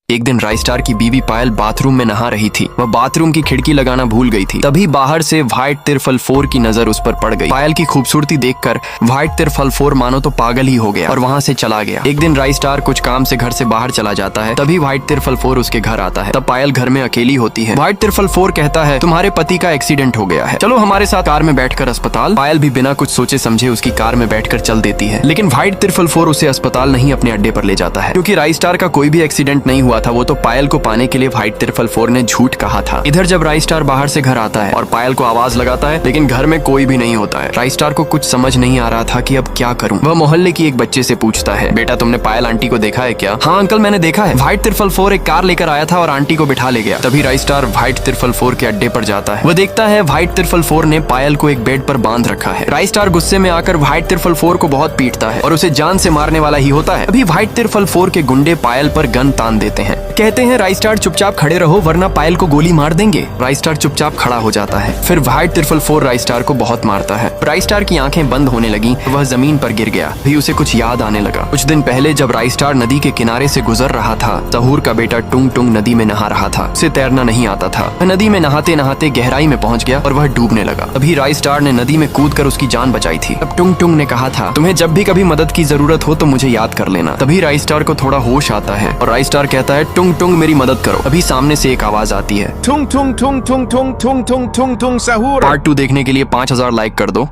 एक दिन राइस्टार की बीवी पायल बाथरूम में नहा रही थी। वह बाथरूम की खिड़की लगाना भूल गई थी। तभी बाहर से व्हाइट तिरफल 4 की नजर उस पर पड़ गई। पायल की खूबसूरती देखकर व्हाइट तिरफल 4 मानो तो पागल ही हो गया और वहाँ से चला गया। एक दिन राइस्टार कुछ काम से घर से बाहर चला जाता है। तभी व्हाइट तिरफल 4 उसके घर आता है। तब पायल घर में अकेली होती है। व्हाइट तिरफल 4 कहता है, तुम्हारे पति का एक्सीडेंट हो गया है, चलो हमारे साथ कार में बैठकर अस्पताल। पायल भी बिना कुछ सोचे समझे उसकी कार में बैठकर चल देती है। लेकिन व्हाइट तिरफल 4 उसे अस्पताल नहीं अपने अड्डे पर ले जाता है, क्योंकि राइस्टार का कोई भी एक्सीडेंट नहीं हुआ था। वो तो पायल को पाने के लिए व्हाइट तिरफल 4 ने झूठ कहा था। इधर जब राइस्टार बाहर से घर आता है और पायल को आवाज लगाता है, लेकिन घर में कोई भी नहीं होता है। राइस्टार को कुछ समझ नहीं आ रहा था कि अब क्या करूं। वह मोहल्ले की एक बच्चे से पूछता है, बेटा तुमने पायल आंटी को देखा है क्या? हाँ अंकल मैंने देखा है। व्हाइट तिरफल 4 एक कार लेकर आया था और आंटी को बिठा ले गया। तभी राइस्टार व्हाइट तिरफल 4 के अड्डे पर जाता है। वह देखता है व्हाइट तिरफल 4 ने पायल को एक बेड पर बांध रखा है। राइस्टार गुस्से में आकर व्हाइट तिरफल 4 को बहुत पीटता है और उसे जान से मारने वाला ही होता है। अभी व्हाइट तिरफल 4 के गुंडे पायल पर गन तान देते हैं। कहते हैं राइस्टार चुपचाप खड़े रहो वरना पायल को गोली मार देंगे। राइस्टार चुपचाप खड़ा हो जाता है। फिर व्हाइट तिरफल 4 राइस्टार को बहुत मारता है। राइस्टार की आंखें बंद होने लगी। वह जमीन पर गिर गया। भी उसे कुछ याद आने लगा। कुछ दिन पहले जब राइस्टार नदी के किनारे से गुजर रहा था, सहूर का बेटा टुंग टुंग नदी में नहा रहा था। उसे तैरना नहीं आता था। वह नदी में नहाते नहाते गहराई में पहुंच गया और वह डूबने लगा। अभी राइस्टार ने नदी में कूदकर उसकी जान बचाई थी। अब टुंग टुंग ने कहा था, तुम्हें जब भी कभी मदद की जरूरत हो तो मुझे याद कर लेना। तभी राइस्टार को थोड़ा होश आता है और राइस्टार कहता है, टुंग टुंग मेरी मदद करो। अभी सामने से एक आवाज आती है, Tung tung tung tung tung tung tung tung tung sahur. Part 2 देखने के लिए 5000 लाइक कर दो।